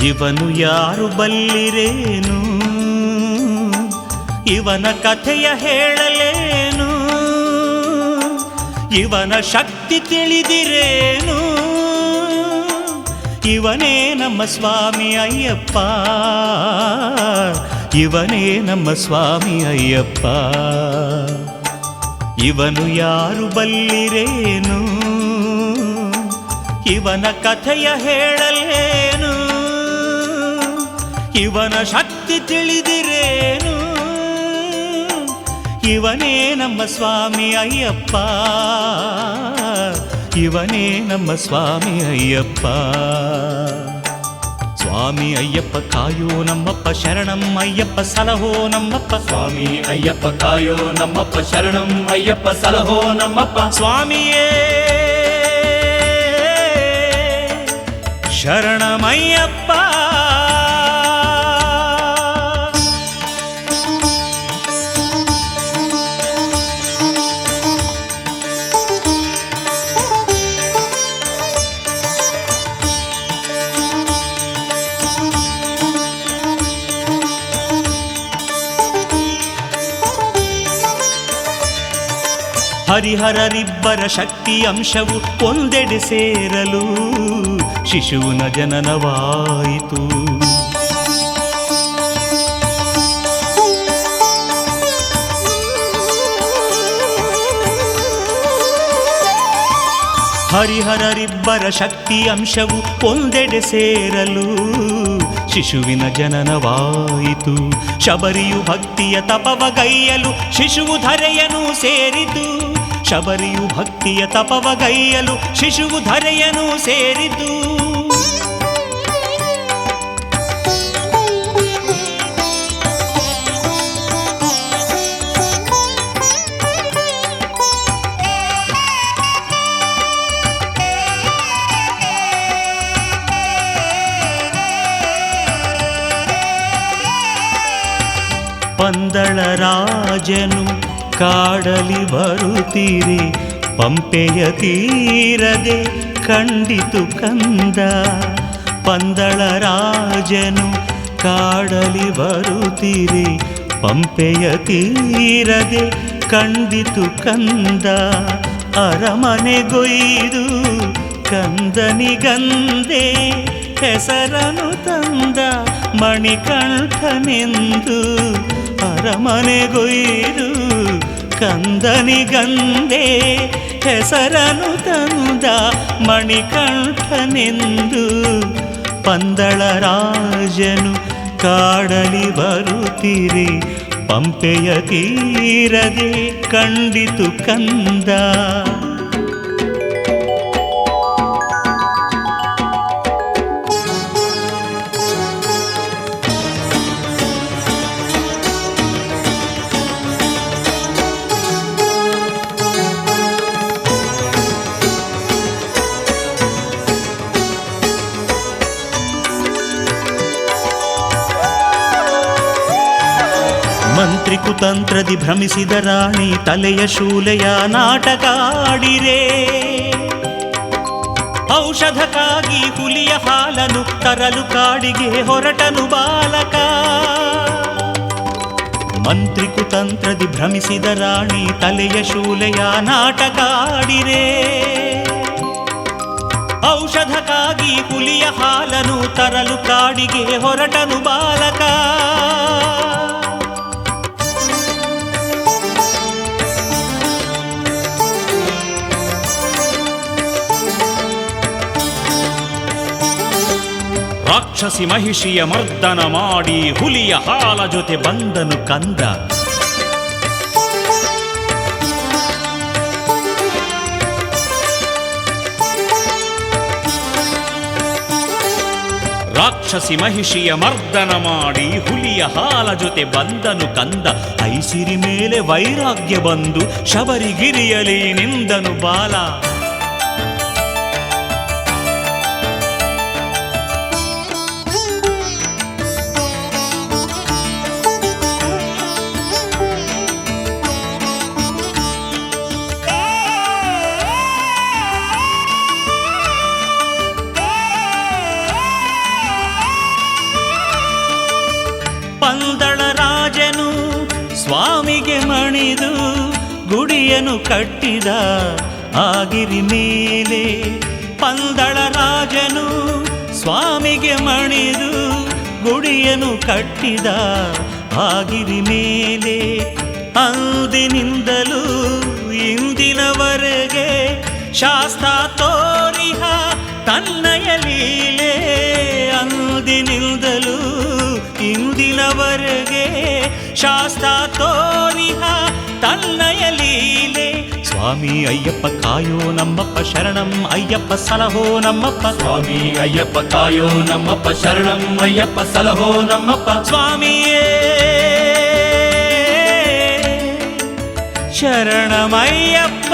ಇವನು ಯಾರು ಬಲ್ಲಿರೇನು, ಇವನ ಕಥೆಯ ಹೇಳಲೇನು, ಇವನ ಶಕ್ತಿ ತಿಳಿದಿರೇನು, ಇವನೇ ನಮ್ಮ ಸ್ವಾಮಿ ಅಯ್ಯಪ್ಪ, ಇವನೇ ನಮ್ಮ ಸ್ವಾಮಿ ಅಯ್ಯಪ್ಪ. ಇವನು ಯಾರು ಬಲ್ಲಿರೇನು, ಇವನ ಕಥೆಯ ಹೇಳಲೇನು, ಇವನ ಶಕ್ತಿ ತಿಳಿದಿರೇನು, ಇವನೇ ನಮ್ಮ ಸ್ವಾಮಿ ಅಯ್ಯಪ್ಪ, ಇವನೇ ನಮ್ಮ ಸ್ವಾಮಿ ಅಯ್ಯಪ್ಪ. ಸ್ವಾಮಿ ಅಯ್ಯಪ್ಪ ಕಾಯೋ ನಮ್ಮಪ್ಪ, ಶರಣಂ ಅಯ್ಯಪ್ಪ ಸಲಹೋ ನಮ್ಮಪ್ಪ. ಸ್ವಾಮಿ ಅಯ್ಯಪ್ಪ ಕಾಯೋ ನಮ್ಮಪ್ಪ, ಶರಣಂ ಅಯ್ಯಪ್ಪ ಸಲಹೋ ನಮ್ಮಪ್ಪ. ಸ್ವಾಮಿಯೇ ಶರಣಮಯ್ಯಪ್ಪ. ಹರಿಹರರಿಬ್ಬರ ಶಕ್ತಿ ಅಂಶವು ಒಂದೆಡೆ ಸೇರಲು ಶಿಶುವಿನ ಜನನವಾಯಿತು. ಹರಿಹರರಿಬ್ಬರ ಶಕ್ತಿ ಅಂಶವು ಒಂದೆಡೆ ಸೇರಲು ಶಿಶುವಿನ ಜನನವಾಯಿತು. ಶಬರಿಯು ಭಕ್ತಿಯ ತಪವಗೈಯಲು ಶಿಶುವು ಧರೆಯನು ಸೇರಿತು. ಶಬರಿಯು ಭಕ್ತಿಯ ತಪವಗೈಯಲು ಶಿಶುವು ಧರೆಯನು ಸೇರಿತು. ಪಂದಳ ರಾಜನು ಕಾಡಲಿ ಬರುತ್ತೀರಿ, ಪಂಪೆಯ ತೀರದೆ ಕಂಡಿತು ಕಂದ. ಪಂದಳ ರಾಜನು ಕಾಡಲಿ ಬರುತ್ತೀರಿ, ಪಂಪೆಯ ತೀರದೆ ಕಂಡಿತು ಕಂದ. ಅರಮನೆಗೊಯ್ದು ಕಂದನಿಗಂದೆ ಹೆಸರನು ತಂದ ಮಣಿಕಂಠನೆಂದು. ಅರಮನೆಗೊಯ್ದು ಕಂದನಿಗಂದೆ ಹೆಸರನು ತಂದ ಮಣಿಕಂಠನೆಂದು. ಪಂದಳ ರಾಜನು ಕಾಡಲಿ ಬರುತ್ತೀರಿ, ಪಂಪೆಯ ತೀರದೆ ಕಂಡಿತು ಕಂದ. ಮಂತ್ರಿ ಕುತಂತ್ರದಿ ಭ್ರಮಿಸಿದ ರಾಣಿ ತಲೆಯ ಶೂಲೆಯ ನಾಟಕ ಆಡಿರೆ. ಔಷಧಕ್ಕಾಗಿ ಹುಲಿಯ ಹಾಲನು ತರಲು ಕಾಡಿಗೆ ಹೊರಟನು ಬಾಲಕ. ಮಂತ್ರಿ ಕುತಂತ್ರದಿ ಭ್ರಮಿಸಿದ ರಾಣಿ ತಲೆಯ ಶೂಲೆಯ ನಾಟಕ ಆಡಿರೆ. ಔಷಧಕ್ಕಾಗಿ ಹುಲಿಯ ಹಾಲನು ತರಲು ಕಾಡಿಗೆ ಹೊರಟನು ಬಾಲಕ. ರಾಕ್ಷಸಿ ಮಹಿಷಿಯ ಮರ್ದನ ಮಾಡಿ ಹುಲಿಯ ಹಾಲ ಜೊತೆ ಬಂದನು ಕಂದ. ರಾಕ್ಷಸಿ ಮಹಿಷಿಯ ಮರ್ದನ ಮಾಡಿ ಹುಲಿಯ ಹಾಲ ಜೊತೆ ಬಂದನು ಕಂದ. ಐಸಿರಿ ಮೇಲೆ ವೈರಾಗ್ಯ ಬಂದು ಶಬರಿಗಿರಿಯಲಿ ನಿಂದನು ಬಾಲ. ರಾಜನು ಸ್ವಾಮಿಗೆ ಮಣಿದು ಗುಡಿಯನ್ನು ಕಟ್ಟಿದ ಆಗಿರಿ ಮೇಲೆ. ಪಂದಳ ರಾಜನು ಸ್ವಾಮಿಗೆ ಮಣಿದು ಗುಡಿಯನ್ನು ಕಟ್ಟಿದ ಆಗಿರಿ ಮೇಲೆ. ಅಂದಿನಿಂದಲೂ ಇಂದಿನವರೆಗೆ ಶಾಸ್ತ್ರ ತೋರಿಹ ತನ್ನಯ ಲೀಲೆ. ಅಂದಿನಿಂದಲೂ ಇಂದಿನವರೆಗೆ ಶಾಸ್ತ್ರ ತೋರಿಹ ತನ್ನಯ ಲೀಲೆ. ಸ್ವಾಮಿ ಅಯ್ಯಪ್ಪ ಕಾಯೋ ನಮ್ಮಪ್ಪ ಶರಣಂ ಅಯ್ಯಪ್ಪ ಸಲಹೋ ನಮ್ಮಪ್ಪ. ಸ್ವಾಮಿ ಅಯ್ಯಪ್ಪ ಕಾಯೋ ನಮ್ಮಪ್ಪ ಶರಣಂ ಅಯ್ಯಪ್ಪ ಸಲಹೋ ನಮ್ಮಪ್ಪ. ಸ್ವಾಮಿಯೇ ಶರಣಮಯ್ಯಪ್ಪ.